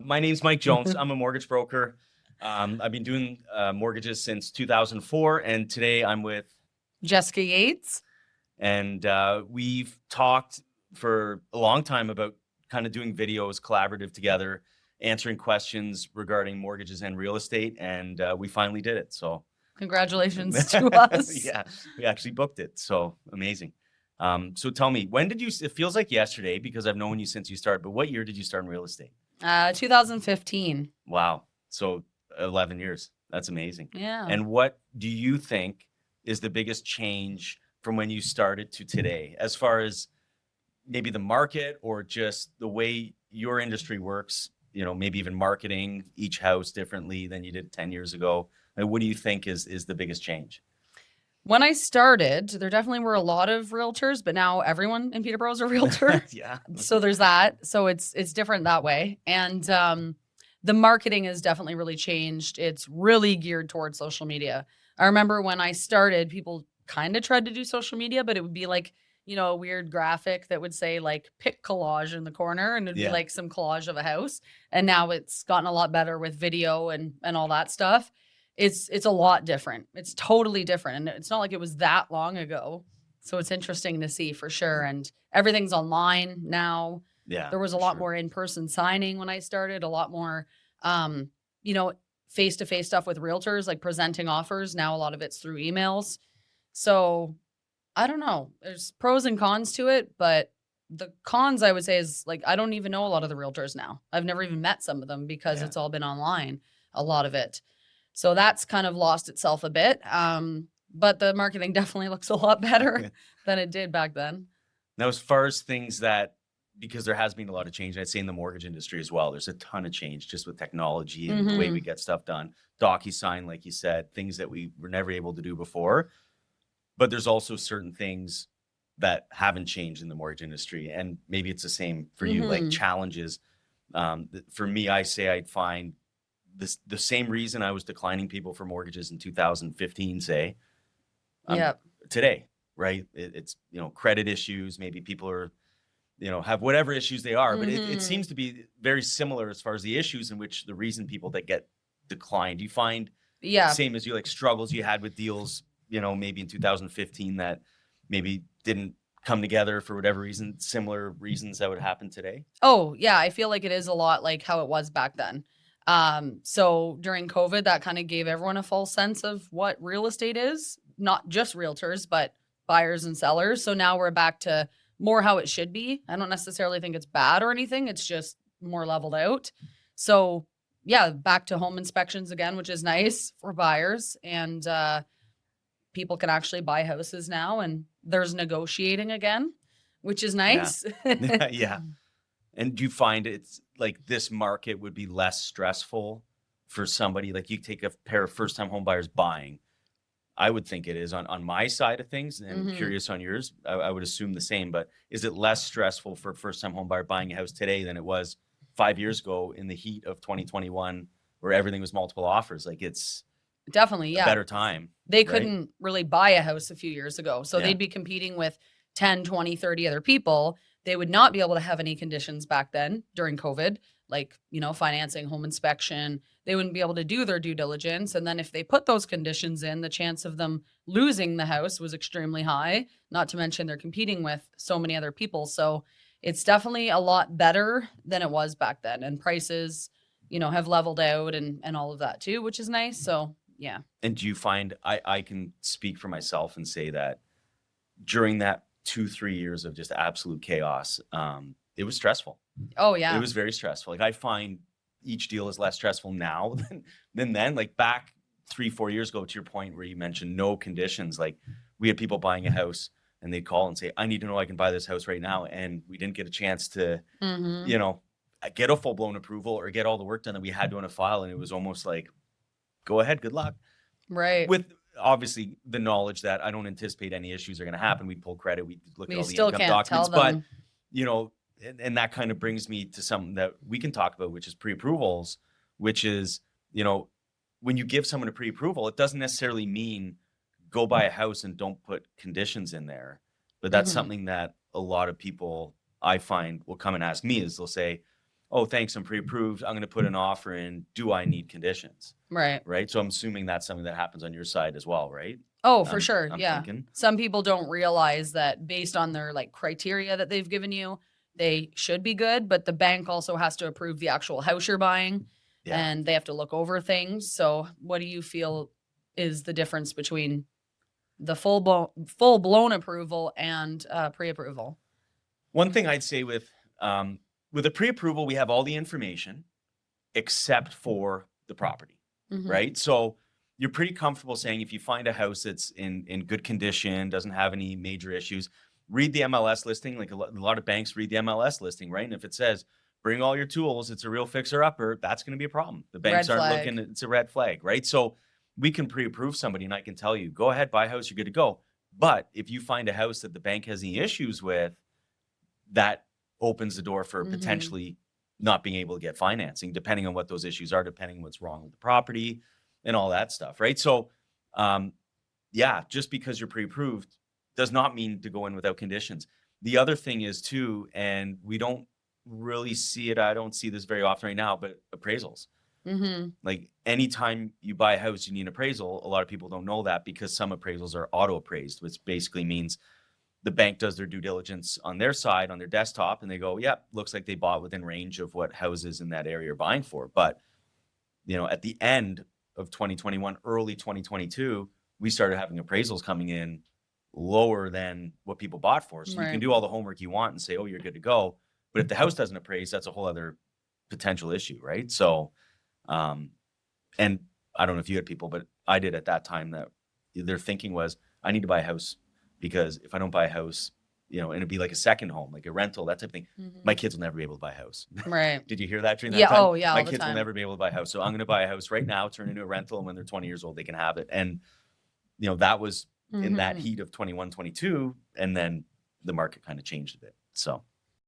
My name's Mike Jones. I'm a mortgage broker. I've been doing mortgages since 2004, and today I'm with, Jessica Yates. and we've talked for a long time about kind of doing videos collaborative together, answering questions regarding mortgages and real estate, and we finally did it. So Congratulations to us. yeah, we actually booked it. So amazing. So tell me, when did you, it feels like yesterday because I've known you since you started, but what year did you start in real estate? 2015. Wow. So 11 years. That's amazing. Yeah. And what do you think is the biggest change from when you started to today, as far as maybe the market or just the way your industry works, maybe even marketing each house differently than you did 10 years ago? And what do you think is the biggest change? When I started, there definitely were a lot of realtors, but now everyone in Peterborough is a realtor. Yeah. So there's that. So it's different that way. And the marketing has definitely really changed. It's really geared towards social media. I remember when I started, people kind of tried to do social media, but it would be like, a weird graphic that would say like pick collage in the corner, and it'd be like some collage of a house. And now it's gotten a lot better with video and all that stuff. It's a lot different. It's totally different. And it's not like it was that long ago. So it's interesting to see for sure. And everything's online now. Yeah. There was a lot more in-person signing when I started, a lot more, face-to-face stuff with realtors, like presenting offers. Now a lot of it's through emails. So I don't know. There's pros and cons to it, but the cons I would say is like, I don't even know a lot of the realtors now. I've never even met some of them because it's all been online, a lot of it. So that's kind of lost itself a bit. But the marketing definitely looks a lot better than it did back then. Now, as far as things that, because there has been a lot of change, I'd say in the mortgage industry as well, there's a ton of change just with technology and the way we get stuff done. DocuSign, like you said, things that we were never able to do before. But there's also certain things that haven't changed in the mortgage industry. And maybe it's the same for you, like challenges. For me, I say I'd find the same reason I was declining people for mortgages in 2015, say, today, right? It's, credit issues. Maybe people are, have whatever issues they are, but it seems to be very similar as far as the issues in which the reason people that get declined. You find same as you, like struggles you had with deals, maybe in 2015 that maybe didn't come together for whatever reason, similar reasons that would happen today? Oh, yeah. I feel like it is a lot like how it was back then. So during COVID, that kind of gave everyone a false sense of what real estate is, not just realtors, but buyers and sellers. So now we're back to more how it should be. I don't necessarily think it's bad or anything. It's just more leveled out. So yeah, back to home inspections again, which is nice for buyers. And people can actually buy houses now, and there's negotiating again, which is nice. Yeah. And do you find it's like this market would be less stressful for somebody? Like you take a pair of first-time home buyers buying. I would think it is on my side of things, and curious on yours. I would assume the same, but is it less stressful for a first-time home buyer buying a house today than it was 5 years ago in the heat of 2021 where everything was multiple offers? Like it's definitely a better time. They couldn't really buy a house a few years ago. So they'd be competing with 10, 20, 30 other people. They would not be able to have any conditions back then during COVID, like, financing, home inspection. They wouldn't be able to do their due diligence. And then if they put those conditions in, the chance of them losing the house was extremely high, not to mention they're competing with so many other people. So it's definitely a lot better than it was back then. And prices, have leveled out and all of that too, which is nice. So yeah. And do you find, I can speak for myself and say that during that 2-3 years of just absolute chaos, it was stressful. Oh yeah. It was very stressful. Like I find each deal is less stressful now than then. Like back 3-4 years ago, to your point where you mentioned no conditions, like we had people buying a house and they'd call and say, I need to know I can buy this house right now. And we didn't get a chance to, get a full blown approval or get all the work done that we had to on a file. And it was almost like, go ahead, good luck. Right. With obviously the knowledge that I don't anticipate any issues are going to happen. We'd pull credit. We'd look at all the income documents. But, and that kind of brings me to something that we can talk about, which is pre-approvals, which is, when you give someone a pre-approval, it doesn't necessarily mean go buy a house and don't put conditions in there. But that's something that a lot of people I find will come and ask me is they'll say, oh, thanks, I'm pre-approved. I'm going to put an offer in. Do I need conditions? Right. Right. So I'm assuming that's something that happens on your side as well, right? Oh, for sure. I'm Yeah. thinking. Some people don't realize that based on their like criteria that they've given you, they should be good, but the bank also has to approve the actual house you're buying Yeah. and they have to look over things. So, what do you feel is the difference between the full blown approval and pre-approval? One thing I'd say with a pre-approval, we have all the information except for the property, Mhm. right? So you're pretty comfortable saying if you find a house that's in good condition, doesn't have any major issues, read the MLS listing. Like a lot of banks read the MLS listing, right? And if it says bring all your tools, it's a real fixer upper, that's going to be a problem. The banks Red aren't flag. looking, it's a red flag, right? So we can pre-approve somebody and I can tell you, go ahead, buy a house, you're good to go. But if you find a house that the bank has any issues with, that opens the door for Mhm. potentially not being able to get financing, depending on what those issues are, depending on what's wrong with the property and all that stuff, right? So, yeah, just because you're pre-approved does not mean to go in without conditions. The other thing is too, and we don't really see it. I don't see this very often right now, but appraisals. Mhm. Like anytime you buy a house, you need an appraisal. A lot of people don't know that because some appraisals are auto appraised, which basically means the bank does their due diligence on their side, on their desktop, and they go, yep, looks like they bought within range of what houses in that area are buying for. But, at the end of 2021, early 2022, we started having appraisals coming in lower than what people bought for. So you can Right. do all the homework you want and say, oh, you're good to go. But if the house doesn't appraise, that's a whole other potential issue, right? So, um, and I don't know if you had people, but I did at that time that their thinking was, I need to buy a house because if I don't buy a house, and it'd be like a second home, like a rental, that type of thing. My Mhm. kids will never be able to buy a house. Right. Did you hear that during that Yeah. time? Oh, yeah, My all the kids will time. never be able to buy a house. So I'm going to buy a house right now, turn it into a rental. And when they're 20 years old, they can have it. And, that was in that Mhm. heat of 21, 22. And then the market kind of changed a bit. So,